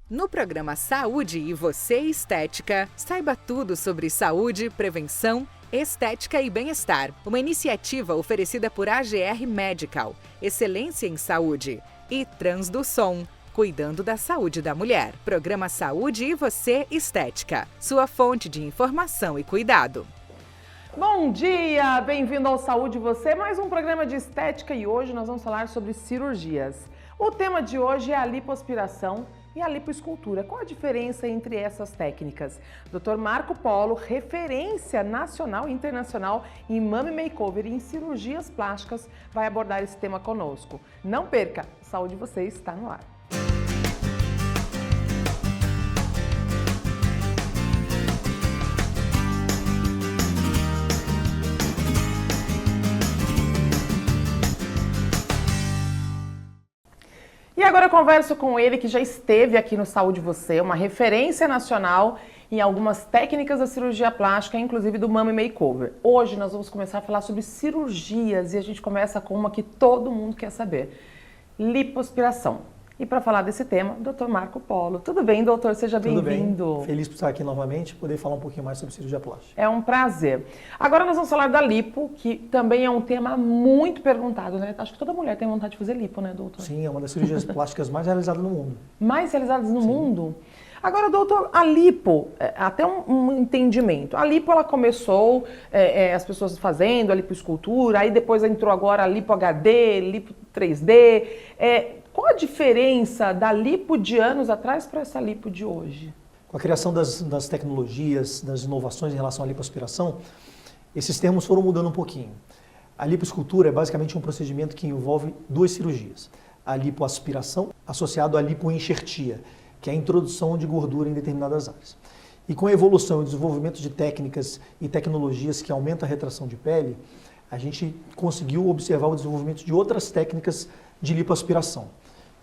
No programa Saúde e Você Estética, saiba tudo sobre saúde, prevenção, estética e bem-estar. Uma iniciativa oferecida por AGR Medical, Excelência em Saúde, e Transduson, cuidando da saúde da mulher. Programa Saúde e Você Estética, sua fonte de informação e cuidado. Bom dia, bem-vindo ao Saúde e Você, mais um programa de estética e hoje nós vamos falar sobre cirurgias. O tema de hoje é a lipoaspiração e a lipoescultura. Qual a diferença entre essas técnicas? Dr. Marco Polo, referência nacional e internacional em Mummy Makeover e em cirurgias plásticas, vai abordar esse tema conosco. Não perca, Saúde e Você está no ar. E agora eu converso com ele que já esteve aqui no Saúde Você, uma referência nacional em algumas técnicas da cirurgia plástica, inclusive do Mummy Makeover. Hoje nós vamos começar a falar sobre cirurgias e a gente começa com uma que todo mundo quer saber, lipoaspiração. E para falar desse tema, Dr. Marco Polo. Tudo bem, doutor? Seja bem-vindo. Tudo bem. Feliz por estar aqui novamente e poder falar um pouquinho mais sobre cirurgia plástica. É um prazer. Agora nós vamos falar da lipo, que também é um tema muito perguntado, né? Acho que toda mulher tem vontade de fazer lipo, né, doutor? Sim, é uma das cirurgias plásticas mais realizadas no mundo. Mais realizadas no mundo? Agora, doutor, a lipo, até um entendimento. A lipo, ela começou, as pessoas fazendo a lipoescultura, aí depois entrou agora a lipo HD, lipo 3D. Qual a diferença da lipo de anos atrás para essa lipo de hoje? Com a criação das tecnologias, das inovações em relação à lipoaspiração, esses termos foram mudando um pouquinho. A lipoescultura é basicamente um procedimento que envolve duas cirurgias. A lipoaspiração associado à lipoenxertia, que é a introdução de gordura em determinadas áreas. E com a evolução e desenvolvimento de técnicas e tecnologias que aumentam a retração de pele, a gente conseguiu observar o desenvolvimento de outras técnicas de lipoaspiração,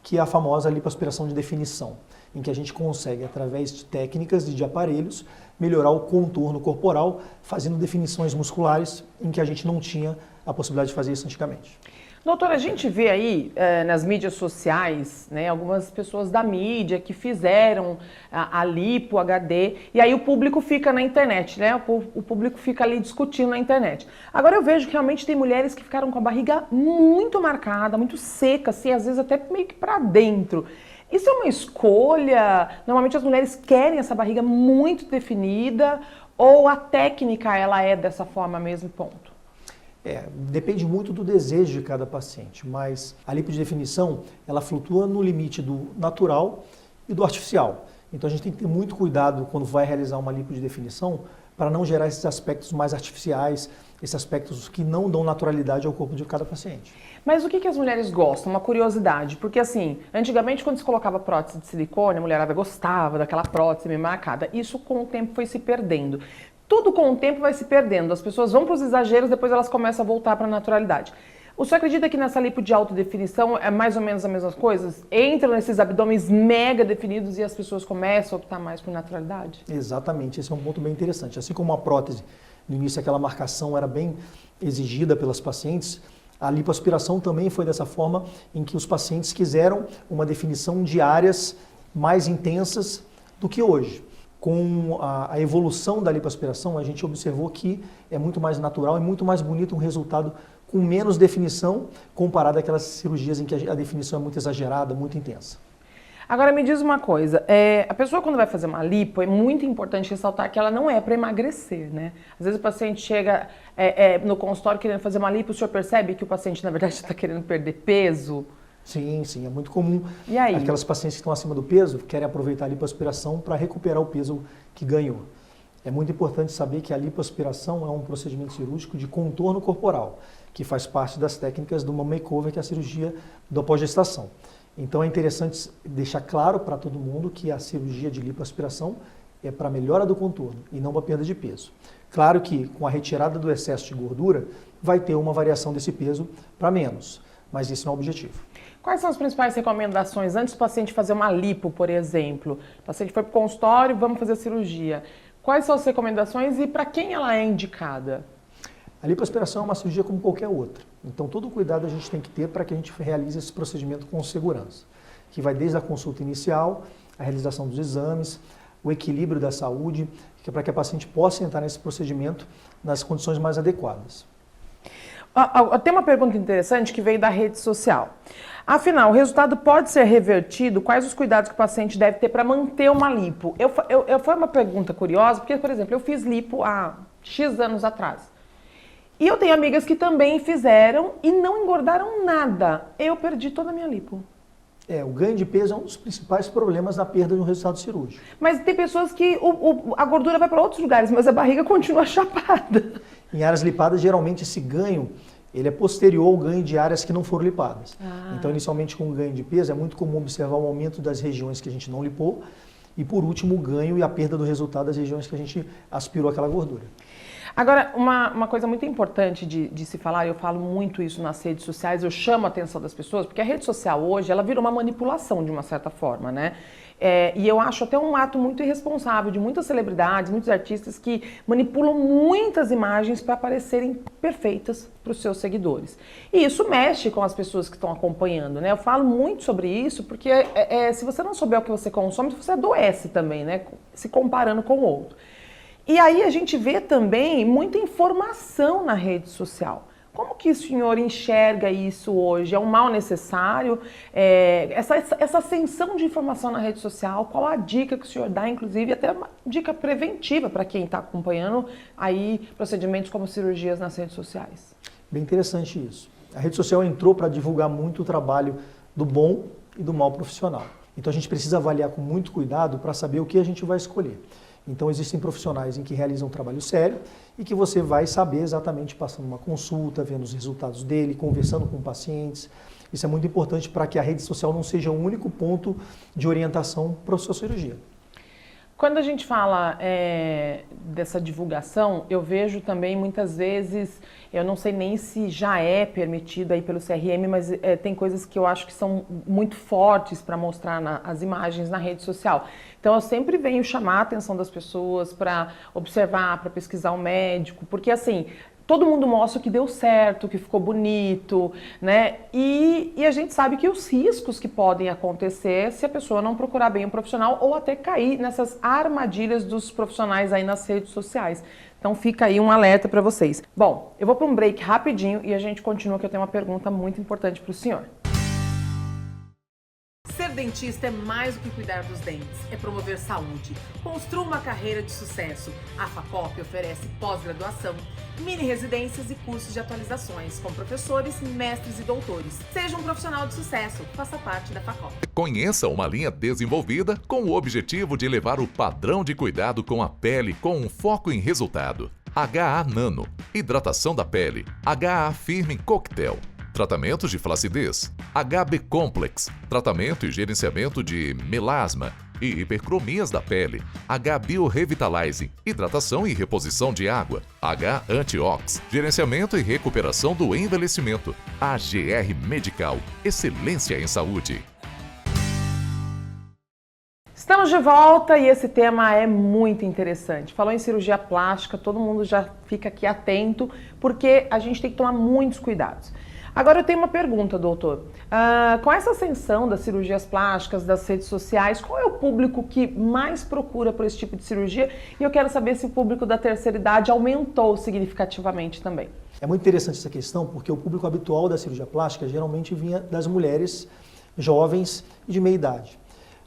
que é a famosa lipoaspiração de definição, em que a gente consegue, através de técnicas e de aparelhos, melhorar o contorno corporal, fazendo definições musculares em que a gente não tinha a possibilidade de fazer isso antigamente. Doutor, a gente vê aí nas mídias sociais, né, algumas pessoas da mídia que fizeram a lipo HD e aí o público fica na internet, né? O público fica ali discutindo na internet. Agora eu vejo que realmente tem mulheres que ficaram com a barriga muito marcada, muito seca, assim, às vezes até meio que pra dentro. Isso é uma escolha? Normalmente as mulheres querem essa barriga muito definida ou a técnica ela é dessa forma mesmo, ponto? Depende muito do desejo de cada paciente, mas a lipodefinição, ela flutua no limite do natural e do artificial. Então a gente tem que ter muito cuidado quando vai realizar uma lipodefinição para não gerar esses aspectos mais artificiais, esses aspectos que não dão naturalidade ao corpo de cada paciente. Mas o que as mulheres gostam? Uma curiosidade, porque assim, antigamente quando se colocava prótese de silicone, a mulherada gostava daquela prótese meio marcada. Isso com o tempo foi se perdendo. Tudo com o tempo vai se perdendo, as pessoas vão para os exageros, depois elas começam a voltar para a naturalidade. O senhor acredita que nessa lipo de alta definição é mais ou menos as mesmas coisas? Entram nesses abdômenes mega definidos e as pessoas começam a optar mais por naturalidade? Exatamente, esse é um ponto bem interessante. Assim como a prótese, no início aquela marcação era bem exigida pelas pacientes, a lipoaspiração também foi dessa forma em que os pacientes quiseram uma definição de áreas mais intensas do que hoje. Com a evolução da lipoaspiração, a gente observou que é muito mais natural e muito mais bonito um resultado com menos definição comparado àquelas cirurgias em que a definição é muito exagerada, muito intensa. Agora me diz uma coisa, a pessoa quando vai fazer uma lipo, é muito importante ressaltar que ela não é para emagrecer, né? Às vezes o paciente chega no consultório querendo fazer uma lipo, o senhor percebe que o paciente na verdade está querendo perder peso? Sim, é muito comum. E aí? Aquelas pacientes que estão acima do peso querem aproveitar a lipoaspiração para recuperar o peso que ganhou. É muito importante saber que a lipoaspiração é um procedimento cirúrgico de contorno corporal, que faz parte das técnicas do Mummy Makeover, que é a cirurgia da pós-gestação. Então é interessante deixar claro para todo mundo que a cirurgia de lipoaspiração é para melhora do contorno e não para perda de peso. Claro que com a retirada do excesso de gordura vai ter uma variação desse peso para menos, mas isso não é o objetivo. Quais são as principais recomendações antes do paciente fazer uma lipo, por exemplo? O paciente foi para o consultório, vamos fazer a cirurgia. Quais são as recomendações e para quem ela é indicada? A lipoaspiração é uma cirurgia como qualquer outra. Então todo cuidado a gente tem que ter para que a gente realize esse procedimento com segurança, que vai desde a consulta inicial a realização dos exames, o equilíbrio da saúde, que é para que a paciente possa entrar nesse procedimento nas condições mais adequadas. Tem uma pergunta interessante que veio da rede social. Afinal, o resultado pode ser revertido? Quais os cuidados que o paciente deve ter para manter uma lipo? Foi uma pergunta curiosa, porque, por exemplo, eu fiz lipo há X anos atrás. E eu tenho amigas que também fizeram e não engordaram nada. Eu perdi toda a minha lipo. O ganho de peso é um dos principais problemas na perda de um resultado cirúrgico. Mas tem pessoas que a gordura vai para outros lugares, mas a barriga continua chapada. Em áreas lipadas, geralmente esse ganho ele é posterior ao ganho de áreas que não foram lipadas. Então, inicialmente, com o ganho de peso, é muito comum observar o aumento das regiões que a gente não lipou e, por último, o ganho e a perda do resultado das regiões que a gente aspirou aquela gordura. Agora, uma coisa muito importante de se falar, eu falo muito isso nas redes sociais, eu chamo a atenção das pessoas, porque a rede social hoje, ela vira uma manipulação de uma certa forma, né? E eu acho até um ato muito irresponsável de muitas celebridades, muitos artistas que manipulam muitas imagens para parecerem perfeitas para os seus seguidores. E isso mexe com as pessoas que estão acompanhando, né? Eu falo muito sobre isso porque se você não souber o que você consome, você adoece também, né? Se comparando com o outro. E aí a gente vê também muita informação na rede social. Como que o senhor enxerga isso hoje? É um mal necessário? Essa ascensão de informação na rede social, qual a dica que o senhor dá, inclusive até uma dica preventiva para quem está acompanhando aí procedimentos como cirurgias nas redes sociais? Bem interessante isso. A rede social entrou para divulgar muito o trabalho do bom e do mau profissional. Então a gente precisa avaliar com muito cuidado para saber o que a gente vai escolher. Então existem profissionais em que realizam um trabalho sério e que você vai saber exatamente passando uma consulta, vendo os resultados dele, conversando com pacientes. Isso é muito importante para que a rede social não seja o único ponto de orientação para a sua cirurgia. Quando a gente fala dessa divulgação, eu vejo também muitas vezes, eu não sei nem se já é permitido aí pelo CRM, mas tem coisas que eu acho que são muito fortes para mostrar as imagens na rede social. Então eu sempre venho chamar a atenção das pessoas para observar, para pesquisar o médico, porque assim, todo mundo mostra o que deu certo, que ficou bonito, né? E a gente sabe que os riscos que podem acontecer se a pessoa não procurar bem um profissional ou até cair nessas armadilhas dos profissionais aí nas redes sociais. Então fica aí um alerta para vocês. Bom, eu vou para um break rapidinho e a gente continua, que eu tenho uma pergunta muito importante para o senhor. Ser dentista é mais do que cuidar dos dentes, é promover saúde. Construa uma carreira de sucesso. A FACOP oferece pós-graduação, mini residências e cursos de atualizações com professores, mestres e doutores. Seja um profissional de sucesso, faça parte da FACOP. Conheça uma linha desenvolvida com o objetivo de elevar o padrão de cuidado com a pele com um foco em resultado. HA Nano, hidratação da pele. HA Firme Cocktail, tratamentos de flacidez. HB Complex, tratamento e gerenciamento de melasma e hipercromias da pele. H Bio Revitalizing, hidratação e reposição de água. H Antiox, gerenciamento e recuperação do envelhecimento. AGR Medical, excelência em saúde. Estamos de volta e esse tema é muito interessante. Falou em cirurgia plástica, todo mundo já fica aqui atento, porque a gente tem que tomar muitos cuidados. Agora eu tenho uma pergunta, doutor. Com essa ascensão das cirurgias plásticas, das redes sociais, qual é o público que mais procura por esse tipo de cirurgia? E eu quero saber se o público da terceira idade aumentou significativamente também. É muito interessante essa questão, porque o público habitual da cirurgia plástica geralmente vinha das mulheres jovens e de meia idade.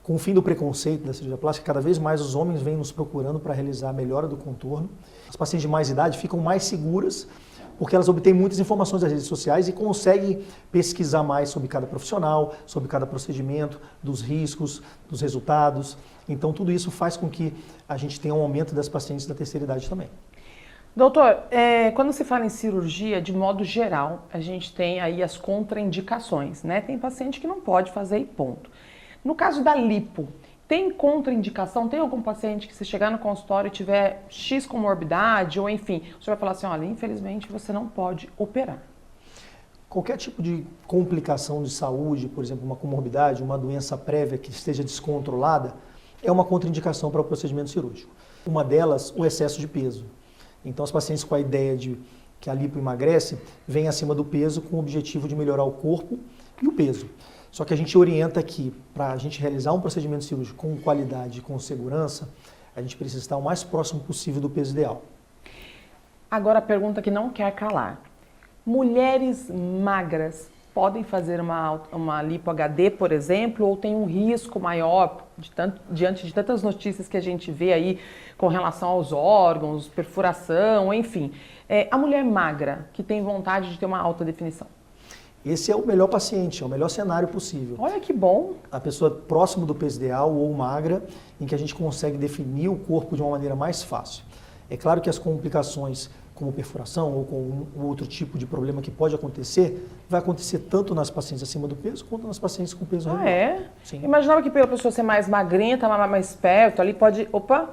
Com o fim do preconceito da cirurgia plástica, cada vez mais os homens vêm nos procurando para realizar a melhora do contorno. As pacientes de mais idade ficam mais seguras, porque elas obtêm muitas informações das redes sociais e conseguem pesquisar mais sobre cada profissional, sobre cada procedimento, dos riscos, dos resultados. Então, tudo isso faz com que a gente tenha um aumento das pacientes da terceira idade também. Doutor, quando se fala em cirurgia, de modo geral, a gente tem aí as contraindicações, né? Tem paciente que não pode fazer e ponto. No caso da lipo, tem contraindicação? Tem algum paciente que se chegar no consultório e tiver X comorbidade, ou enfim, o senhor vai falar assim, olha, infelizmente você não pode operar? Qualquer tipo de complicação de saúde, por exemplo, uma comorbidade, uma doença prévia que esteja descontrolada, é uma contraindicação para o procedimento cirúrgico. Uma delas, o excesso de peso. Então, os pacientes com a ideia de que a lipo emagrece, vêm acima do peso com o objetivo de melhorar o corpo e o peso. Só que a gente orienta que para a gente realizar um procedimento cirúrgico com qualidade e com segurança, a gente precisa estar o mais próximo possível do peso ideal. Agora a pergunta que não quer calar. Mulheres magras podem fazer uma lipo HD, por exemplo, ou tem um risco maior diante de tantas notícias que a gente vê aí com relação aos órgãos, perfuração, enfim. A mulher magra que tem vontade de ter uma alta definição. Esse é o melhor paciente, é o melhor cenário possível. Olha que bom! A pessoa próximo do peso ideal ou magra, em que a gente consegue definir o corpo de uma maneira mais fácil. É claro que as complicações, como perfuração ou com outro tipo de problema que pode acontecer, vai acontecer tanto nas pacientes acima do peso quanto nas pacientes com peso regular. É? Sim. Imaginava que pela pessoa ser mais magrinha, estar mais perto, ali pode... Opa!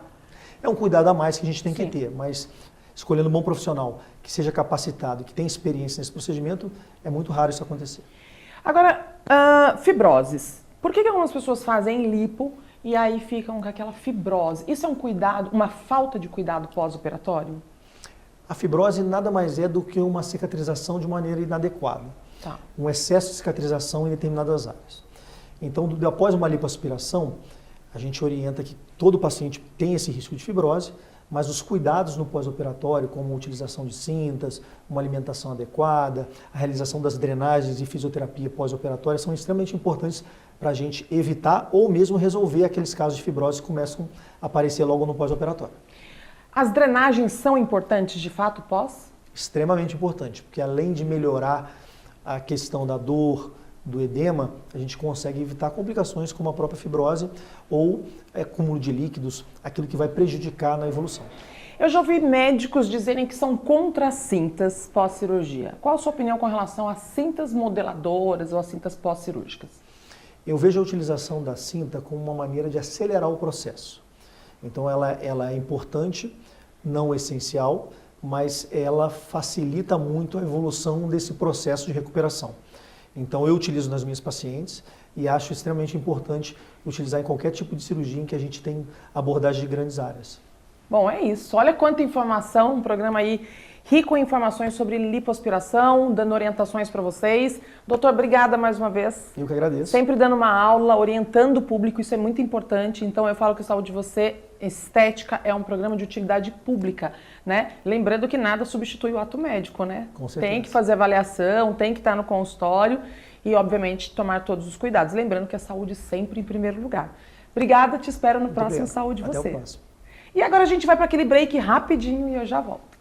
É um cuidado a mais que a gente tem Sim. que ter, mas escolhendo um bom profissional que seja capacitado, que tenha experiência nesse procedimento, é muito raro isso acontecer. Agora, fibroses. Por que algumas pessoas fazem lipo e aí ficam com aquela fibrose? Isso é um cuidado, uma falta de cuidado pós-operatório? A fibrose nada mais é do que uma cicatrização de maneira inadequada. Tá. Um excesso de cicatrização em determinadas áreas. Então, após uma lipoaspiração, a gente orienta que todo paciente tem esse risco de fibrose, mas os cuidados no pós-operatório, como a utilização de cintas, uma alimentação adequada, a realização das drenagens e fisioterapia pós-operatória são extremamente importantes para a gente evitar ou mesmo resolver aqueles casos de fibrose que começam a aparecer logo no pós-operatório. As drenagens são importantes de fato pós? Extremamente importante, porque além de melhorar a questão da dor, do edema, a gente consegue evitar complicações como a própria fibrose ou acúmulo de líquidos, aquilo que vai prejudicar na evolução. Eu já ouvi médicos dizerem que são contra as cintas pós-cirurgia. Qual a sua opinião com relação às cintas modeladoras ou às cintas pós-cirúrgicas? Eu vejo a utilização da cinta como uma maneira de acelerar o processo. Então ela é importante, não essencial, mas ela facilita muito a evolução desse processo de recuperação. Então eu utilizo nas minhas pacientes e acho extremamente importante utilizar em qualquer tipo de cirurgia em que a gente tem abordagem de grandes áreas. Bom, é isso. Olha quanta informação, um programa aí rico em informações sobre lipoaspiração, dando orientações para vocês. Doutor, obrigada mais uma vez. Eu que agradeço. Sempre dando uma aula, orientando o público, isso é muito importante. Então eu falo que Saúde de Você, estética, é um programa de utilidade pública, né? Lembrando que nada substitui o ato médico, né? Com certeza. Tem que fazer avaliação, tem que estar no consultório e, obviamente, tomar todos os cuidados. Lembrando que a saúde sempre em primeiro lugar. Obrigada, te espero no próximo obrigado. Saúde de Você. Até o próximo. E agora a gente vai para aquele break rapidinho e eu já volto.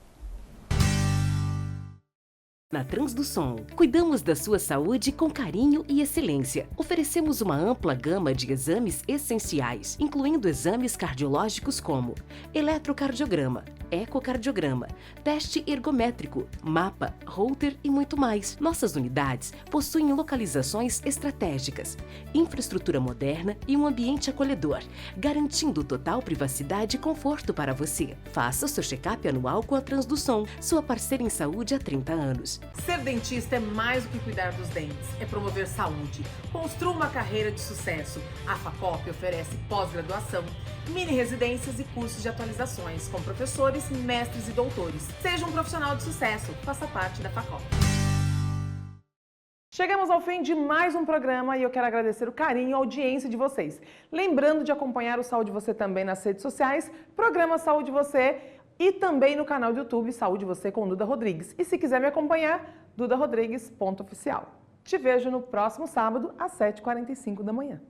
Na Transduson, cuidamos da sua saúde com carinho e excelência. Oferecemos uma ampla gama de exames essenciais, incluindo exames cardiológicos como eletrocardiograma, ecocardiograma, teste ergométrico, mapa, Holter e muito mais. Nossas unidades possuem localizações estratégicas, infraestrutura moderna e um ambiente acolhedor, garantindo total privacidade e conforto para você. Faça o seu check-up anual com a Transduson, sua parceira em saúde há 30 anos. Ser dentista é mais do que cuidar dos dentes, é promover saúde. Construa uma carreira de sucesso. A FACOP oferece pós-graduação, mini-residências e cursos de atualizações com professores, mestres e doutores. Seja um profissional de sucesso, faça parte da FACOP. Chegamos ao fim de mais um programa e eu quero agradecer o carinho e a audiência de vocês. Lembrando de acompanhar o Saúde Você também nas redes sociais, programa Saúde Você e também no canal do YouTube Saúde Você com Duda Rodrigues. E se quiser me acompanhar, dudarodrigues.oficial. Te vejo no próximo sábado às 7h45 da manhã.